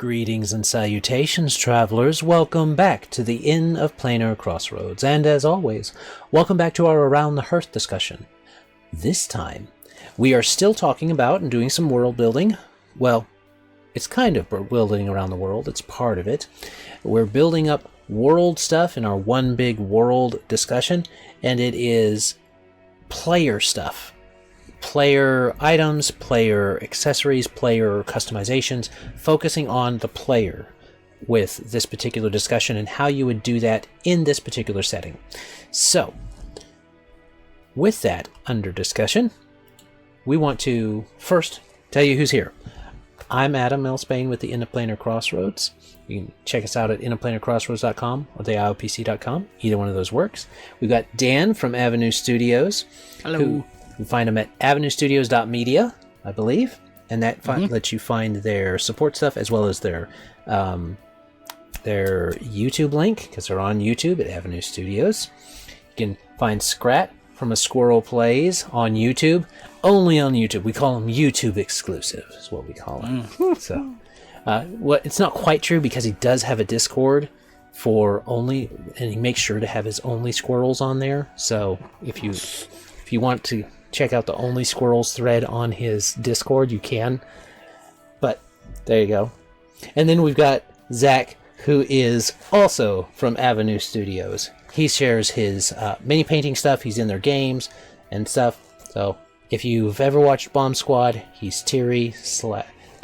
Greetings and salutations, travelers. Welcome back to the Inn of Planar Crossroads. And as always, welcome back to our Around the Hearth discussion. This time, we are still talking about and doing some world building. Well, it's kind of building around the world. It's part of it. We're building up world stuff in our one big world discussion, and it is player stuff. Player items, player accessories, player customizations, focusing on the player with this particular discussion and how you would do that in this particular setting. So, with that under discussion, we want to first tell you who's here. I'm Adam L. Spain with the Inn of Planar Crossroads. You can check us out at innofplanarcrossroads.com or theiopc.com. Either one of those works. We've got Dan from Avenue Studios. Hello. You can find them at avenuestudios.media, I believe, and that lets you find their support stuff as well as their YouTube link, because they're on YouTube at Avenue Studios. You can find Scrat from a Squirrel Plays on YouTube, only on YouTube. We call them YouTube exclusive, is what we call them. So, it's not quite true because he does have a Discord for only, and he makes sure to have his only squirrels on there. So if you want to check out the Only Squirrels thread on his Discord, you can. But there you go. And then we've got Zach, who is also from Avenue Studios. He shares his mini painting stuff. He's in their games and stuff. So if you've ever watched Bomb Squad, he's Tiri.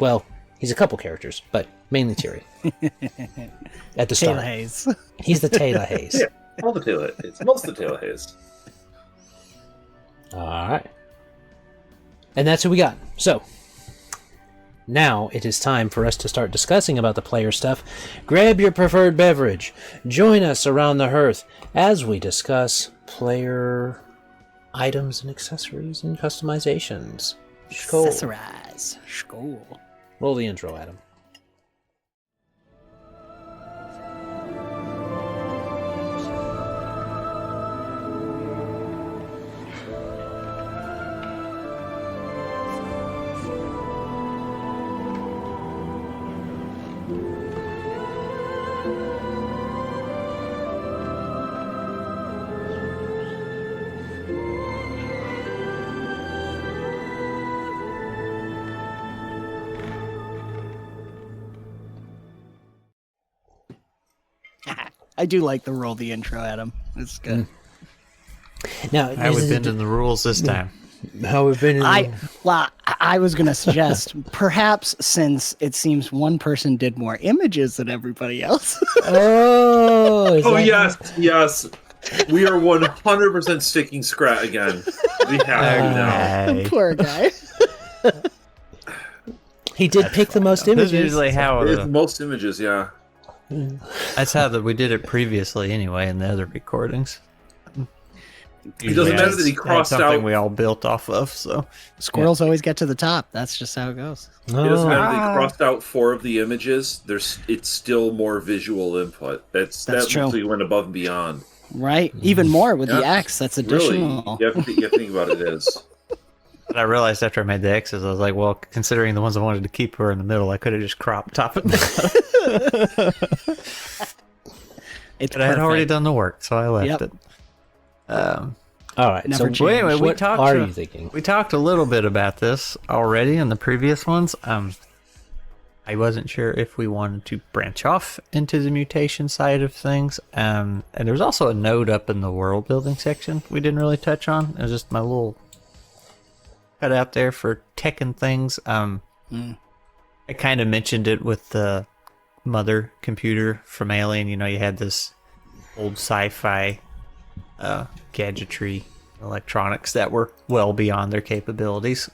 Well, he's a couple characters, but mainly Tiri. At the start. Taylor Hayes. He's the Taylor Hayes. Yeah, all the Taylor Hayes. Most of the Taylor Hayes. Alright. And that's who we got. So, now it is time for us to start discussing about the player stuff. Grab your preferred beverage. Join us around the hearth as we discuss player items and accessories and customizations. Skål. Accessorize. Skål. Roll the intro, Adam. I do like the roll the intro, Adam. It's good. Now, I was bending the rules this time. how we've been in I was going to suggest, perhaps since it seems one person did more images than everybody else. Oh, yes. We are 100% sticking Scrat again. We have to now. Poor guy. He did pick the most images. That's usually how It's most images, yeah. that's how we did it previously anyway in the other recordings. It doesn't matter that he crossed something out. we all built off of, so Squirrels always get to the top. That's just how it goes. It doesn't matter that he crossed out 4 of the images. It's still more visual input. That true. literally went above and beyond. Right? Even more with the X. That's additional. Really, you have to think about it as. But I realized after I made the X's, I was like, well, considering the ones I wanted to keep were in the middle, I could have just cropped top and bottom. But I had already done the work, so I left it. All right. Never So anyway, what are you thinking? We talked a little bit about this already in the previous ones. I wasn't sure if we wanted to branch off into the mutation side of things. And there's also a note up in the world building section we didn't really touch on. It was just my little cut out there for tech and things. I kind of mentioned it with the mother computer from Alien. You know, you had this old sci-fi gadgetry electronics that were well beyond their capabilities.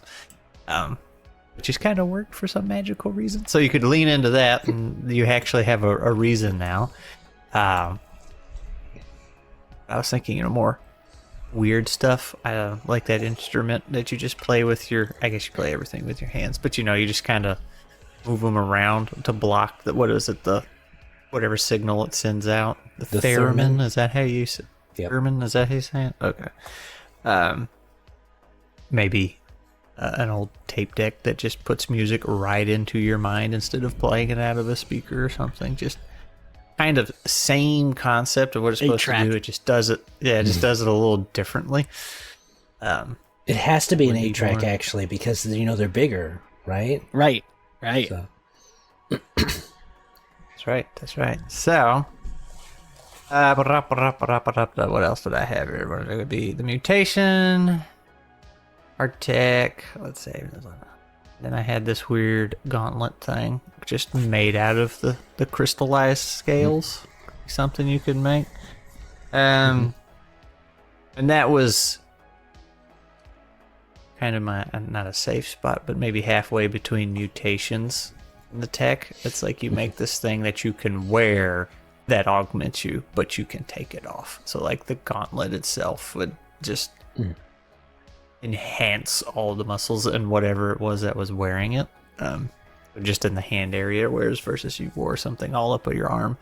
It just kind of worked for some magical reason. So you could lean into that, and you actually have a reason now. I was thinking, more weird stuff, like that instrument that you just play with your... I guess you play everything with your hands, but you just kind of move them around to block the... What is it? The whatever signal it sends out. The theremin? Is that how you use it? Yep. Theremin? Is that how you say it? Okay. Maybe an old tape deck that just puts music right into your mind instead of playing it out of a speaker or something. Just kind of same concept of what it's supposed to do. It just does it. Yeah, it just does it a little differently. It has to be an 8-track actually, because they're bigger, right? Right. So. That's right. So, what else did I have here? What would be the mutation, art tech? Let's see. Then I had this weird gauntlet thing, just made out of the crystallized scales. Something you could make. And that was kind of my, not a safe spot, but maybe halfway between mutations and the tech. It's like you make this thing that you can wear that augments you, but you can take it off. So like the gauntlet itself would just enhance all the muscles and whatever it was that was wearing it. Just in the hand area, whereas versus you wore something all up your arm,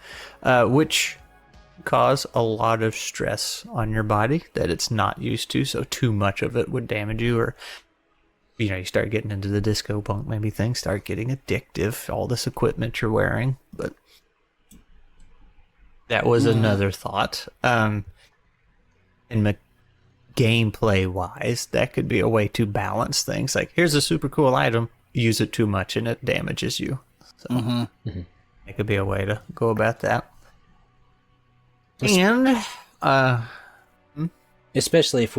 which cause a lot of stress on your body that it's not used to. So too much of it would damage you, or you start getting into the disco punk, maybe things start getting addictive, all this equipment you're wearing. But that was another thought. And gameplay wise, that could be a way to balance things. Like, here's a super cool item, use it too much and it damages you. So it could be a way to go about that. And especially if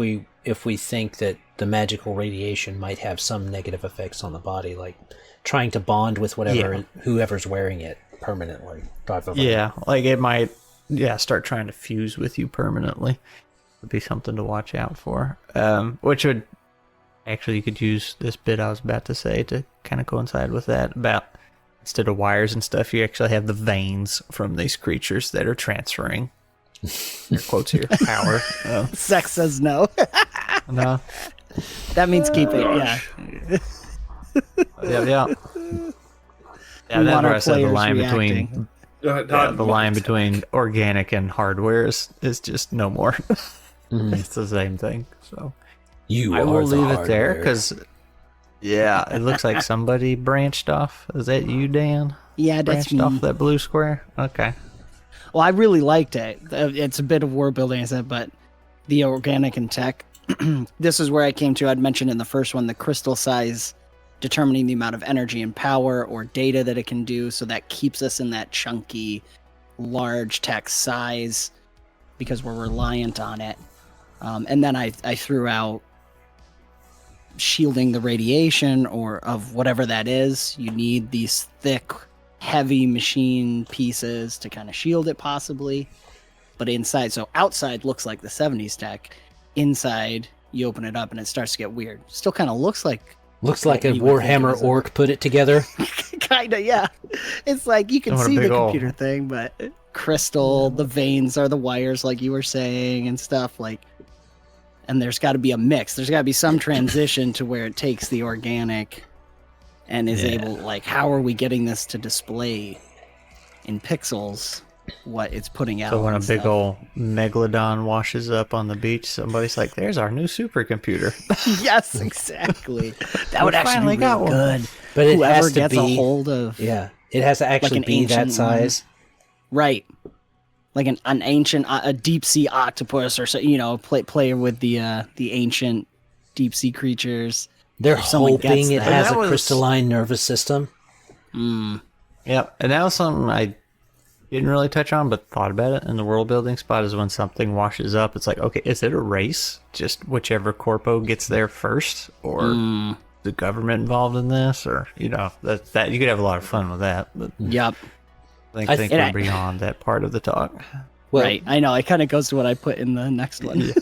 we think that the magical radiation might have some negative effects on the body, like trying to bond with whoever's wearing it permanently. Yeah, like it might start trying to fuse with you permanently. Would be something to watch out for. Which would actually, you could use this bit I was about to say to kind of coincide with that, about instead of wires and stuff, you actually have the veins from these creatures that are transferring, air quotes here, power. Sex says no. No. That means keep it, yeah. Yeah, that's where I said the line between the line between organic and hardware is just no more. It's the same thing. So I will leave it there because it looks like somebody branched off. Is that you, Dan? Yeah, that's me. Branched off that blue square. Okay. Well, I really liked it. It's a bit of world building, I said, but the organic and tech. This is where I came to. I'd mentioned in the first one the crystal size determining the amount of energy and power or data that it can do. So that keeps us in that chunky, large tech size because we're reliant on it. And then I threw out shielding the radiation or of whatever that is. You need these thick, heavy machine pieces to kind of shield it possibly. But inside, so outside looks like the 70s tech. Inside, you open it up and it starts to get weird. Still kind of looks like a Warhammer orc put it together. Kinda, yeah. It's like you can see the computer thing, but crystal, the veins are the wires like you were saying and stuff like. And there's got to be a mix. There's got to be some transition to where it takes the organic and is able, like, how are we getting this to display in pixels what it's putting out? So when a big old megalodon washes up on the beach, somebody's like, there's our new supercomputer. Yes, exactly. That would actually be really good. But it whoever has to gets be a hold of. Yeah, it has to actually like be that size. Right. Like an ancient, a deep sea octopus, or so, play with the ancient deep sea creatures. They're hoping it has a crystalline nervous system. Yep, and that was something I didn't really touch on, but thought about it in the world building spot is when something washes up. It's like, okay, is it a race? Just whichever corpo gets there first, or the government involved in this, or that you could have a lot of fun with that. But yep. I think we're beyond that part of the talk. Well, right, I know. It kind of goes to what I put in the next one.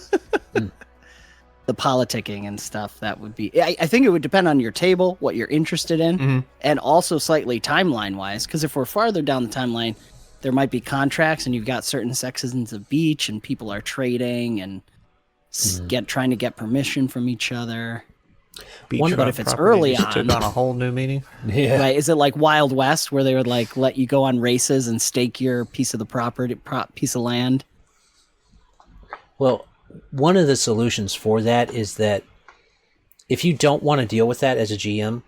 The politicking and stuff, that would be... I think it would depend on your table, what you're interested in, and also slightly timeline-wise, because if we're farther down the timeline, there might be contracts, and you've got certain sections of beach, and people are trading, and trying to get permission from each other. But if it's early on, took on a whole new meaning. Yeah. Right? Is it like Wild West, where they would like let you go on races and stake your piece of the property, piece of land? Well, one of the solutions for that is that if you don't want to deal with that as a GM,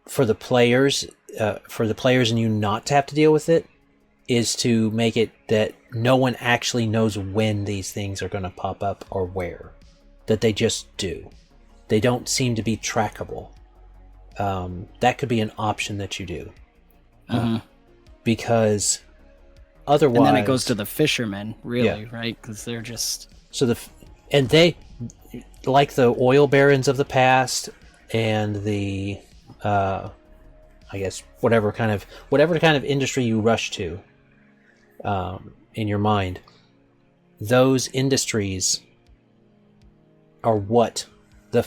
for the players and you not to have to deal with it, is to make it that no one actually knows when these things are going to pop up or where. That they just do. They don't seem to be trackable. That could be an option that you do. Because otherwise... And then it goes to the fishermen, really, right? Because they're just... So they, like the oil barons of the past, and the, I guess, whatever kind of industry you rush to, in your mind, those industries are what the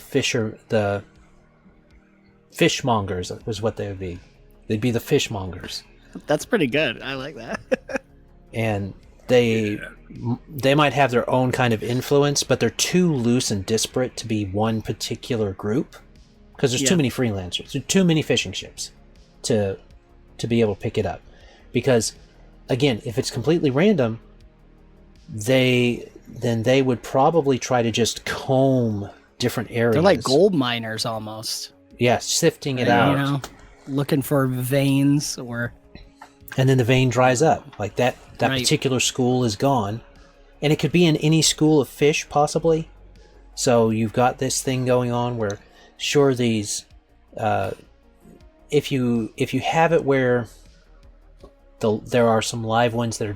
fishmongers was what they would be. They'd be the fishmongers. That's pretty good. I like that. And they might have their own kind of influence, but they're too loose and disparate to be one particular group, because there's too many freelancers, there's too many fishing ships to be able to pick it up. Because again, if it's completely random, they would probably try to just comb different areas. They're like gold miners almost. Yeah, sifting it out. You know, looking for veins or... And then the vein dries up. Like that particular school is gone. And it could be in any school of fish, possibly. So you've got this thing going on where, sure, these... if you have it where there are some live ones that are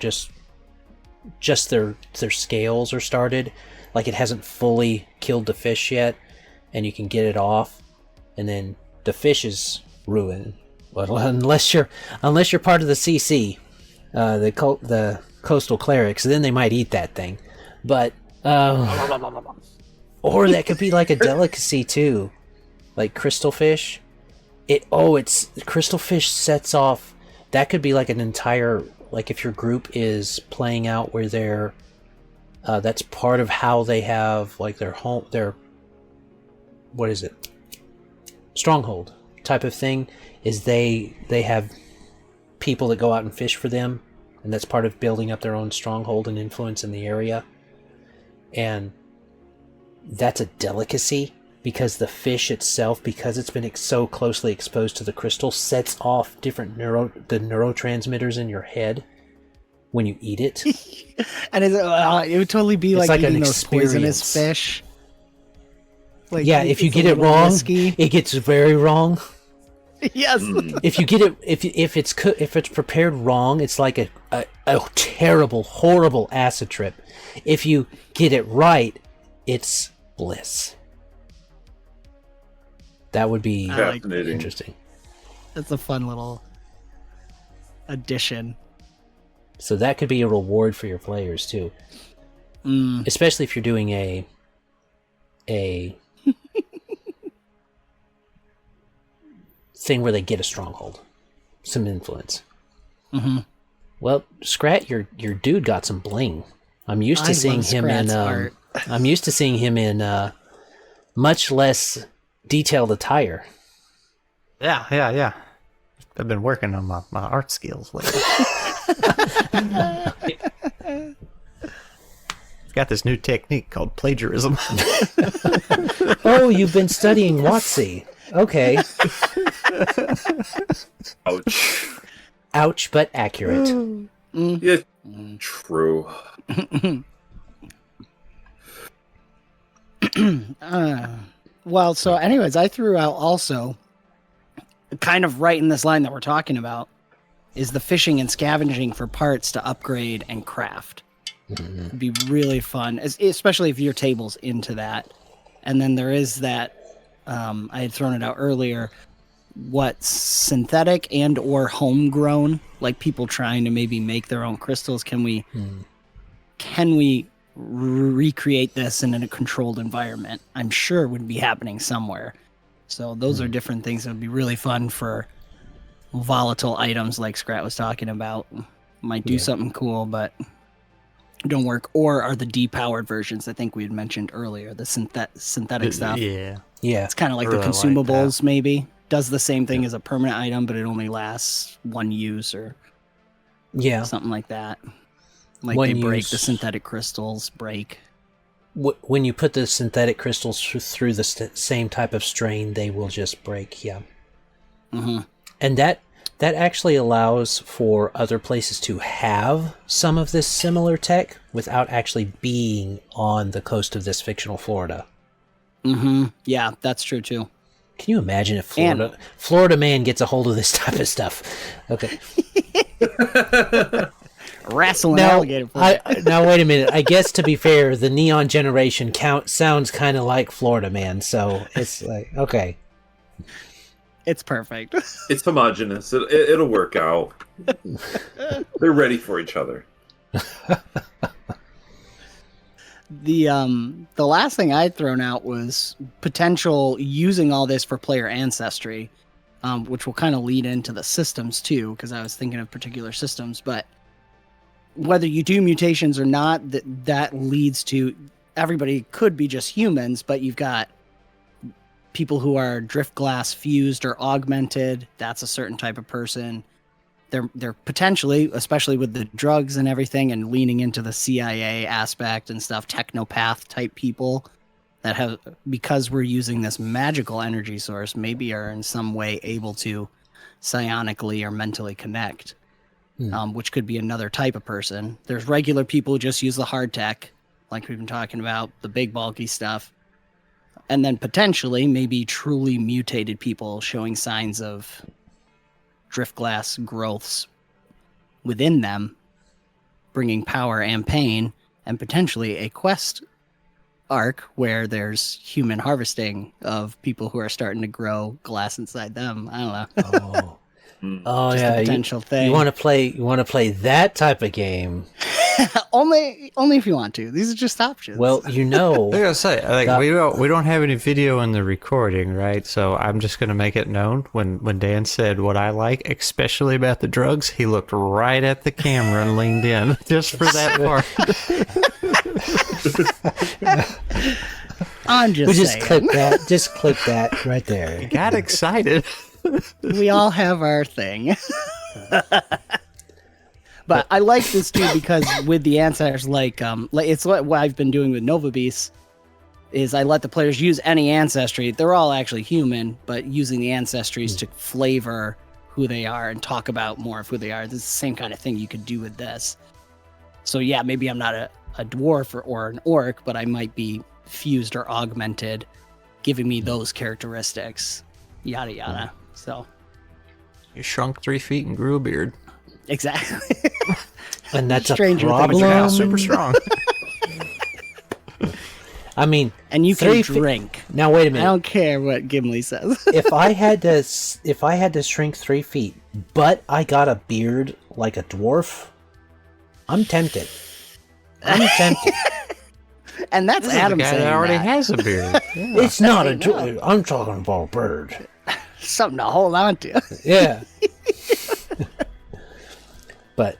just their scales are started, like it hasn't fully killed the fish yet, and you can get it off, and then the fish is ruined. Well, unless you're part of the CC, the coastal clerics, then they might eat that thing. But or that could be like a delicacy too, like crystal fish. It's crystal fish sets off. That could be like an entire, like if your group is playing out where they're that's part of how they have like their home, their, what is it, stronghold type of thing, is they have people that go out and fish for them, and that's part of building up their own stronghold and influence in the area. And that's a delicacy, because the fish itself, because it's been so closely exposed to the crystal, sets off different neurotransmitters in your head when you eat it. And it would totally be like eating those poisonous fish. Like, yeah, if you get it wrong, it gets very wrong. Yes. If you get it, if it's prepared wrong, it's like a terrible, horrible acid trip. If you get it right, it's bliss. That would be interesting. That's a fun little addition. So that could be a reward for your players too, especially if you're doing a thing where they get a stronghold, some influence. Mm-hmm. Well, Scrat, your dude got some bling. I'm used to seeing him in. I'm used to seeing him in much less detailed attire. Yeah. I've been working on my art skills lately. Got this new technique called plagiarism. Oh, you've been studying WotC. Okay. Ouch. Ouch, but accurate. Yeah, true. Well, so anyways, I threw out also, kind of right in this line that we're talking about, is the fishing and scavenging for parts to upgrade and craft. Mm-hmm. It'd be really fun, especially if your table's into that. And then there is that, I had thrown it out earlier, what synthetic and or homegrown, like people trying to maybe make their own crystals. Can we recreate this in a controlled environment? I'm sure it would be happening somewhere. So those are different things that would be really fun for volatile items like Scrat was talking about. Might do something cool, but don't work. Or are the depowered versions I think we had mentioned earlier, the synthetic stuff. Yeah. It's kind of like the consumables, maybe. Does the same thing as a permanent item, but it only lasts one use or something like that. Like one they break, the synthetic crystals break. when you put the synthetic crystals through the same type of strain, they will just break. Yeah. Mm-hmm. And that actually allows for other places to have some of this similar tech without actually being on the coast of this fictional Florida. Mm-hmm. Yeah, that's true too. Can you imagine if Florida man gets a hold of this type of stuff? Okay. Wrestling alligator. Now wait a minute. I guess to be fair, the Neon Generation sounds kind of like Florida man, so it's like okay. It's perfect. It's homogenous. It'll work out. They're ready for each other. The last thing I'd thrown out was potential using all this for player ancestry, which will kind of lead into the systems too, because I was thinking of particular systems. But whether you do mutations or not, that leads to everybody could be just humans, but you've got people who are drift glass fused or augmented. That's a certain type of person. They're potentially, especially with the drugs and everything and leaning into the CIA aspect and stuff, technopath type people that have, because we're using this magical energy source, maybe are in some way able to psionically or mentally connect, which could be another type of person. There's regular people who just use the hard tech, like we've been talking about, the big bulky stuff. And then potentially maybe truly mutated people showing signs of drift glass growths within them, bringing power and pain, and potentially a quest arc where there's human harvesting of people who are starting to grow glass inside them. I don't know. Oh Just yeah, a potential thing. You want to play that type of game? only if you want to. These are just options. Well, I gotta say, we don't have any video in the recording, right? So I'm just gonna make it known when Dan said what I like, especially about the drugs, he looked right at the camera and leaned in just for that part. I'm just saying. Just clip that right there. I got excited. We all have our thing. But I like this too because with the ancestors, like it's what I've been doing with Nova Beasts, is I let the players use any ancestry. They're all actually human, but using the ancestries to flavor who they are and talk about more of who they are. This is the same kind of thing you could do with this. So yeah, maybe I'm not a dwarf or an orc, but I might be fused or augmented, giving me those characteristics. Yada yada. So You shrunk 3 feet and grew a beard. Exactly. And that's Stranger a problem. things But you're now super strong. I mean, and you can drink. Now wait a minute. I don't care what Gimli says. if I had to shrink 3 feet, but I got a beard like a dwarf, I'm tempted. And that's Adam the guy saying that already that. has a beard. Yeah. It's not a dwarf. I'm talking about a bird. Something to hold on to. Yeah. But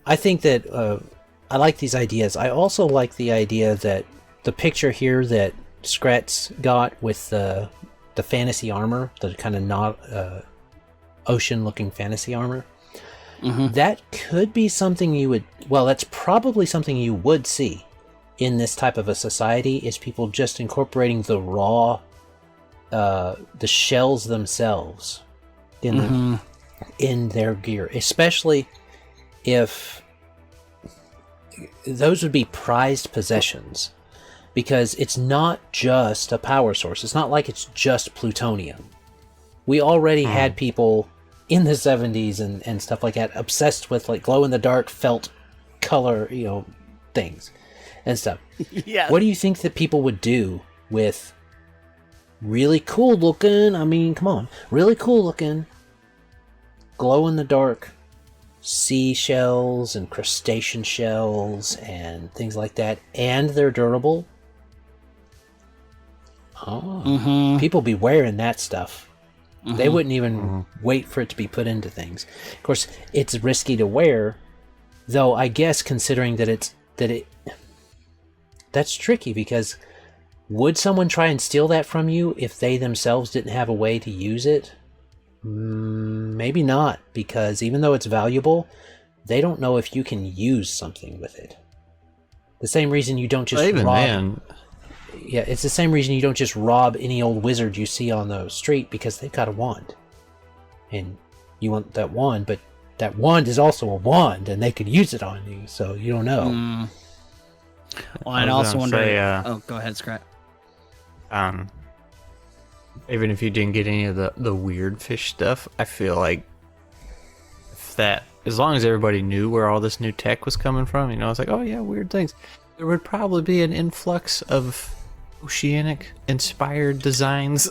I think that I like these ideas. I also like the idea that the picture here that Scrat's got with the fantasy armor, the kind of not ocean-looking fantasy armor, that could be something you would... Well, that's probably something you would see in this type of a society, is people just incorporating the raw, the shells themselves in their gear, especially if those would be prized possessions, because it's not just a power source. It's not like it's just plutonium. We already had people in the 70s and stuff like that obsessed with like glow-in-the-dark felt color, things and stuff. Yeah. What do you think that people would do with really cool looking, really cool looking glow-in-the-dark seashells and crustacean shells and things like that, and they're durable? People be wearing that stuff. They wouldn't even wait for it to be put into things. Of course, it's risky to wear, though. I guess considering that's tricky, because would someone try and steal that from you if they themselves didn't have a way to use it? Maybe not, because even though it's valuable, they don't know if you can use something with it. The same reason you don't just Well, even rob. then, Yeah, it's the same reason you don't just rob any old wizard you see on the street, because they've got a wand. And you want that wand, but that wand is also a wand, and they could use it on you, so you don't know. Well, I'd also wonder... oh, go ahead, Scrat. Even if you didn't get any of the weird fish stuff, I feel like if that, as long as everybody knew where all this new tech was coming from, you know, it's like, oh yeah, weird things. There would probably be an influx of oceanic inspired designs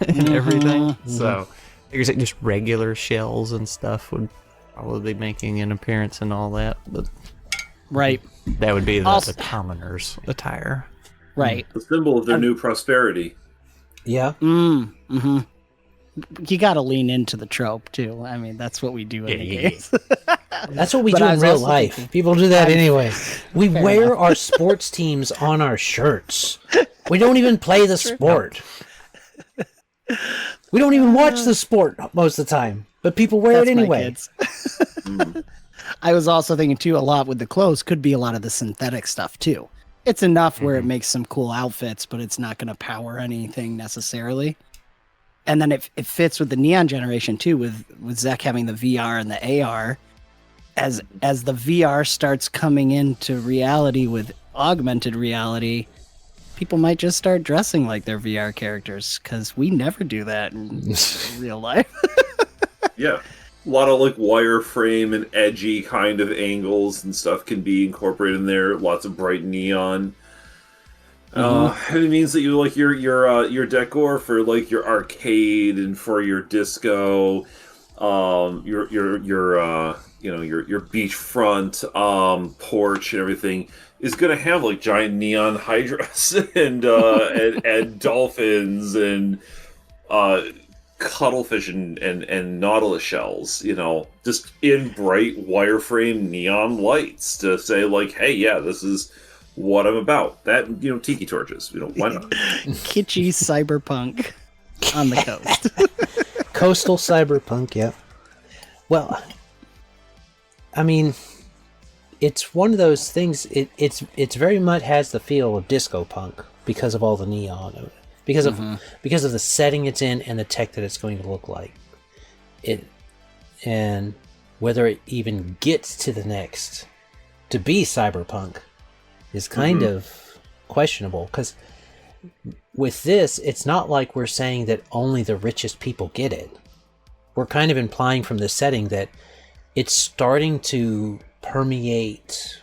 and everything. So I guess just regular shells and stuff would probably be making an appearance and all that. But right, that would be the commoner's attire. Right. The symbol of their new prosperity. Yeah. You got to lean into the trope too. I mean, that's what we do in the games. That's what we do in real life. People do that anyway. We wear our sports teams on our shirts. We don't even play the sport. We don't even watch the sport most of the time, but people wear it anyway. I was also thinking too, a lot with the clothes could be a lot of the synthetic stuff too. It's enough where it makes some cool outfits, but it's not going to power anything necessarily. And then it fits with the Neon generation too, with Zek having the VR and the AR. As the VR starts coming into reality with augmented reality, people might just start dressing like their VR characters, because we never do that in real life. Yeah. A lot of like wireframe and edgy kind of angles and stuff can be incorporated in there. Lots of bright neon. It means that you like your decor for like your arcade and for your disco, your beachfront porch and everything is gonna have like giant neon hydras and dolphins and cuttlefish and nautilus shells, you know, just in bright wireframe neon lights to say like, hey, yeah, this is what I'm about. That, you know, tiki torches, you know, why not? Kitschy cyberpunk on the coast. Coastal cyberpunk, yeah. Well, I mean, it's one of those things. It's very much has the feel of disco punk because of all the neon, because of the setting it's in and the tech that it's going to look like. And whether it even gets to the next to be cyberpunk is kind of questionable, because with this, it's not like we're saying that only the richest people get it. We're kind of implying from the setting that it's starting to permeate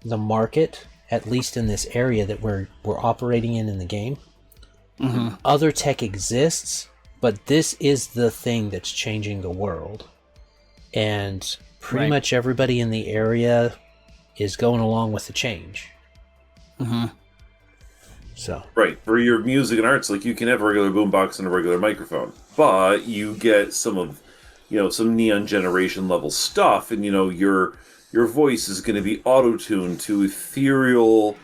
the market, at least in this area that we're operating in the game. Other tech exists, but this is the thing that's changing the world. And pretty much everybody in the area is going along with the change. So right, for your music and arts, like you can have a regular boombox and a regular microphone, but you get some of, you know, some Neon Generation level stuff, and you know your voice is going to be auto-tuned to ethereal,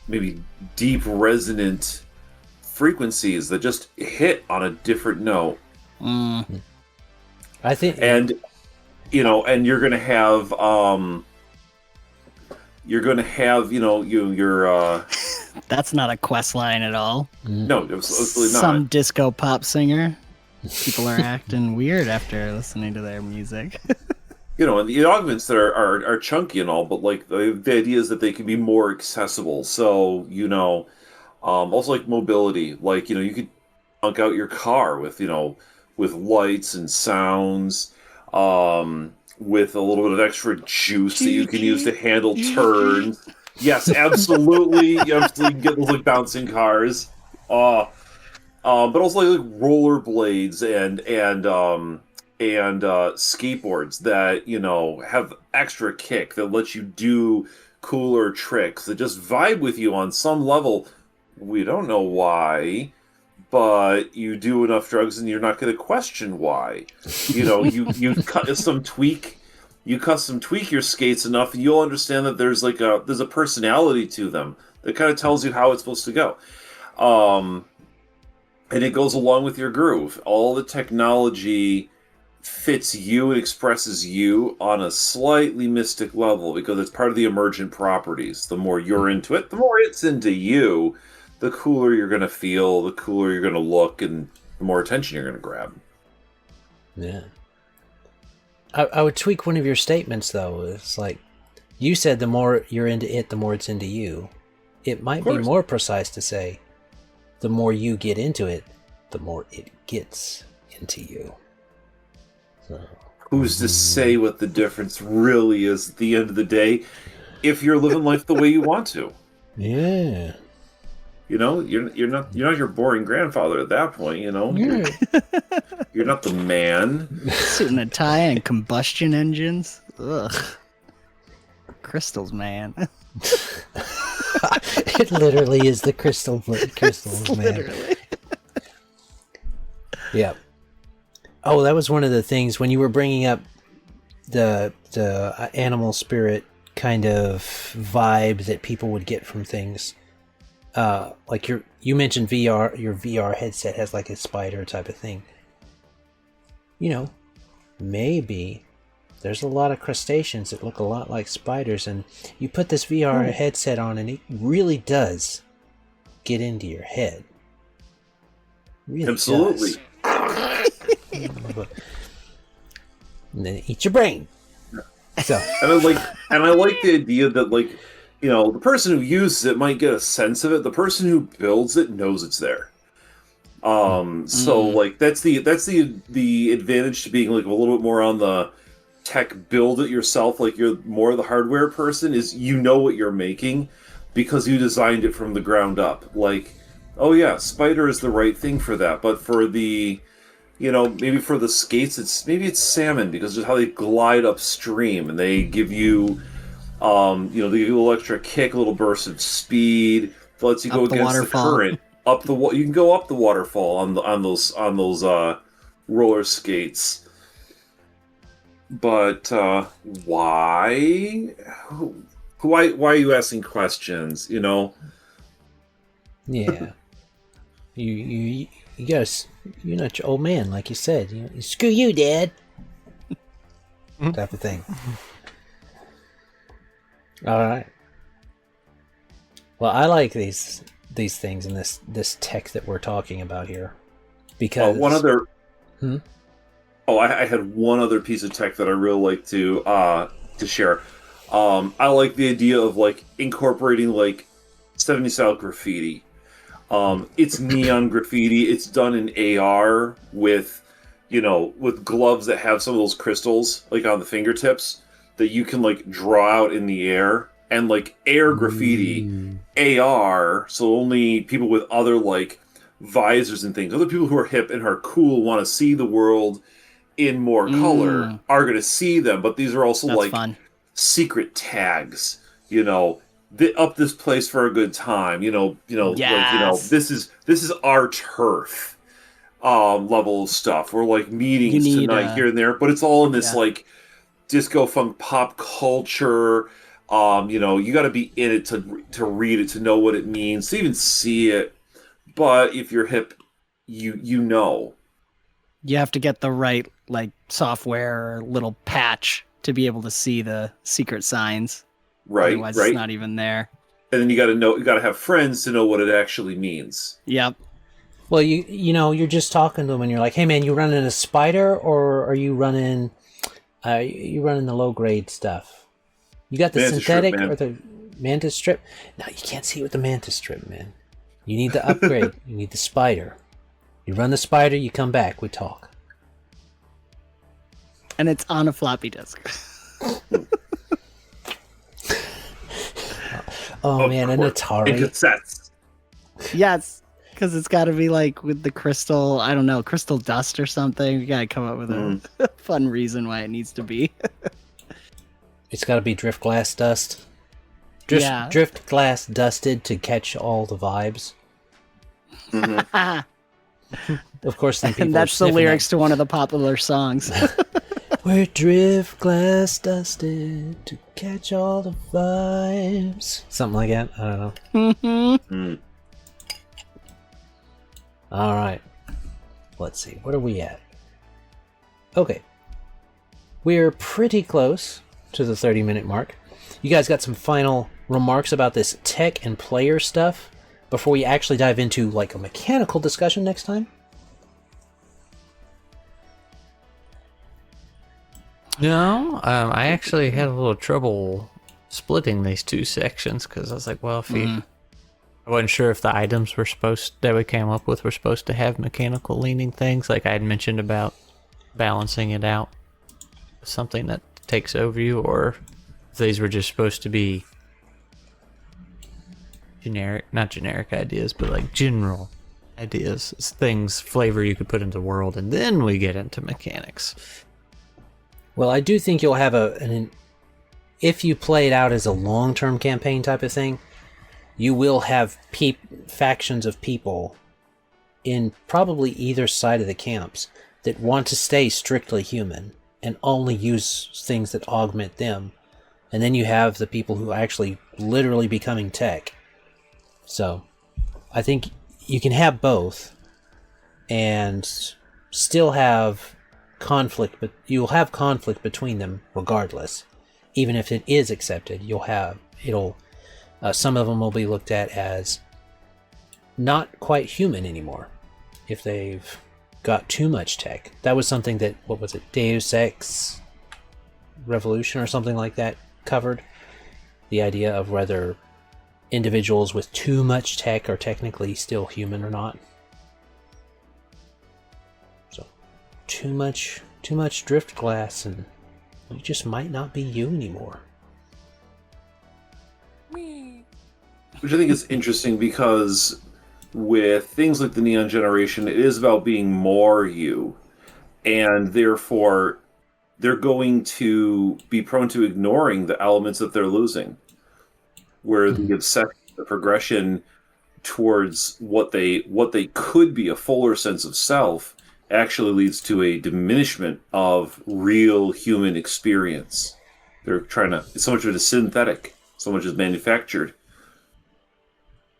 maybe deep resonant frequencies that just hit on a different note. I think, and you know, and you're going to have your That's not a quest line at all. No, absolutely not. Some disco pop singer. People are acting weird after listening to their music. You know, and the augments that are chunky and all, but like the idea is that they can be more accessible. So, you know, also like mobility, like, you know, you could punk out your car with, you know, with lights and sounds, with a little bit of extra juice that you can use to handle turns. Yes, absolutely. You absolutely get those like bouncing cars. But also like rollerblades and skateboards that, you know, have extra kick that lets you do cooler tricks that just vibe with you on some level. We don't know why, but you do enough drugs and you're not going to question why. You know, you custom tweak your skates enough, and you'll understand that there's a personality to them that kind of tells you how it's supposed to go. And it goes along with your groove. All the technology fits you and expresses you on a slightly mystic level because it's part of the emergent properties. The more you're into it, the more it's into you, the cooler you're going to feel, the cooler you're going to look, and the more attention you're going to grab. Yeah. I would tweak one of your statements, though. It's like, you said the more you're into it, the more it's into you. It might be more precise to say, the more you get into it, the more it gets into you. So, who's to say what the difference really is at the end of the day if you're living life the way you want to? Yeah. You know, you're not your boring grandfather at that point, you know. You're not the man. Suit and a tie and combustion engines. Ugh. Crystals, man. It literally is the crystals, man. Literally. Yeah. Oh, that was one of the things when you were bringing up the animal spirit kind of vibe that people would get from things. Like you mentioned VR, your VR headset has like a spider type of thing. You know, maybe there's a lot of crustaceans that look a lot like spiders, and you put this VR headset on and it really does get into your head. Really Absolutely. Does. And then eat your brain. So and I like the idea that, like, you know, the person who uses it might get a sense of it. The person who builds it knows it's there. So like that's the advantage to being like a little bit more on the tech build it yourself. Like you're more the hardware person, is you know what you're making because you designed it from the ground up. Like, oh yeah, spider is the right thing for that, but for the, you know, maybe for the skates, it's salmon because of how they glide upstream and they give you, you know, they give you a little extra kick, a little burst of speed, lets you go against the current. You can go up the waterfall on those roller skates. But why? Why are you asking questions? You know? Yeah. You gotta. You're not your old man, like you said. You know, screw you, Dad. Type of thing. All right. Well, I like these things and this tech that we're talking about here, because one other. Oh, I had one other piece of tech that I really like to share. I like the idea of like incorporating like 70s style graffiti. It's neon graffiti. It's done in AR with gloves that have some of those crystals like on the fingertips that you can like draw out in the air, and like air graffiti, AR. So only people with other like visors and things, other people who are hip and are cool, want to see the world in more color, are going to see them. But these are also like fun secret tags. You know. Up this place for a good time, yes. Like, you know, this is our turf level of stuff. We're like meetings tonight here and there, but it's all in this like disco funk pop culture. You know, you got to be in it to read it, to know what it means, to even see it. But if you're hip, you know, you have to get the right like software or little patch to be able to see the secret signs. Right, otherwise it's not even there. And then you got to have friends to know what it actually means. Yep. Well, you know, you're just talking to them and you're like, "Hey man, you running a spider or are you running the low grade stuff? You got the mantis synthetic strip, or the mantis strip? No, you can't see it with the mantis strip, man. You need the upgrade. You need the spider. You run the spider, you come back, we talk." And it's on a floppy disk. Oh man, an Atari. And cassettes. Yes, because it's got to be like with the crystal, I don't know, crystal dust or something. You got to come up with a fun reason why it needs to be. It's got to be drift glass dust. Drift glass dusted to catch all the vibes. Of course, then people and that's the lyrics to one of the popular songs. We're drift glass dusted to catch all the vibes. Something like that. I don't know. All right. Let's see. What are we at? Okay. we're pretty close to the 30-minute mark. You guys got some final remarks about this tech and player stuff before we actually dive into like a mechanical discussion next time? No, I actually had a little trouble splitting these two sections because I was like, well, if I wasn't sure if the items that we came up with were supposed to have mechanical leaning things, like I had mentioned about balancing it out, something that takes over you, or if these were just supposed to be not generic ideas, but like general ideas, things, flavor you could put into the world, and then we get into mechanics. Well, I do think you'll have if you play it out as a long-term campaign type of thing, you will have factions of people in probably either side of the camps that want to stay strictly human and only use things that augment them. And then you have the people who are actually literally becoming tech. So, I think you can have both and still have conflict, but you'll have conflict between them regardless. Even if it is accepted, some of them will be looked at as not quite human anymore if they've got too much tech. That was something that, what was it, Deus Ex Revolution or something like that covered. The idea of whether individuals with too much tech are technically still human or not. So, too much drift glass and you just might not be you anymore. Which I think is interesting because with things like the Neon Generation, it is about being more you. And therefore, they're going to be prone to ignoring the elements that they're losing. Where the obsession, the progression towards what they could be, a fuller sense of self, actually leads to a diminishment of real human experience. They're trying to, so much of it is synthetic, so much is manufactured.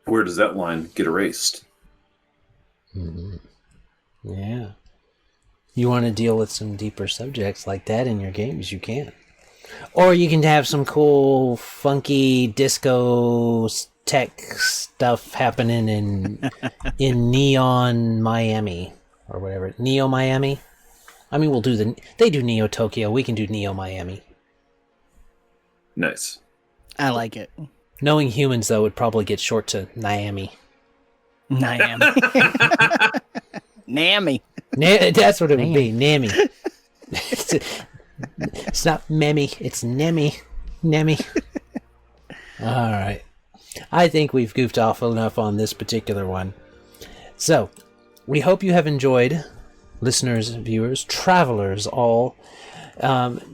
Where does that line get erased? Mm-hmm. Yeah. You want to deal with some deeper subjects like that in your games, you can. Or you can have some cool, funky disco tech stuff happening in Neon Miami. Or whatever. Neo Miami? I mean, they do Neo Tokyo, we can do Neo Miami. Nice. I like it. Knowing humans, though, would probably get short to Miami. Nami. That's what it would be, Nami. It's not Memmy, it's Nemi. Alright. I think we've goofed off enough on this particular one. So, we hope you have enjoyed, listeners, viewers, travelers all.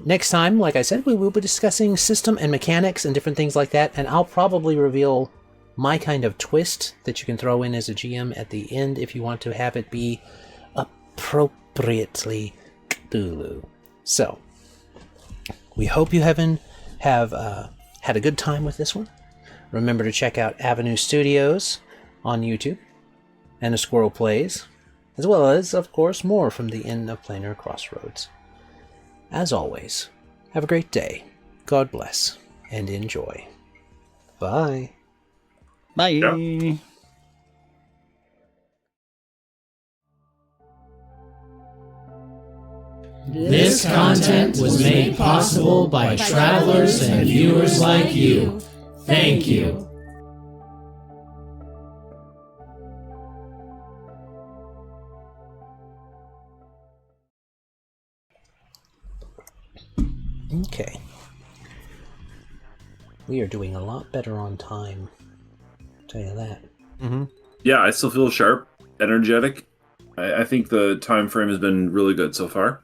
Next time, like I said, we will be discussing system and mechanics and different things like that, and I'll probably reveal my kind of twist that you can throw in as a GM at the end if you want to have it be appropriately Cthulhu. So, we hope you have had a good time with this one. Remember to check out Avenue Studios on YouTube and the Squirrel Plays, as well as, of course, more from the Inn of Planar Crossroads. As always, have a great day, God bless, and enjoy. Bye. Bye. Yeah. This content was made possible by travelers and viewers like you. Thank you. Okay. We are doing a lot better on time. I'll tell you that. Mm-hmm. Yeah, I still feel sharp, energetic. I think the time frame has been really good so far.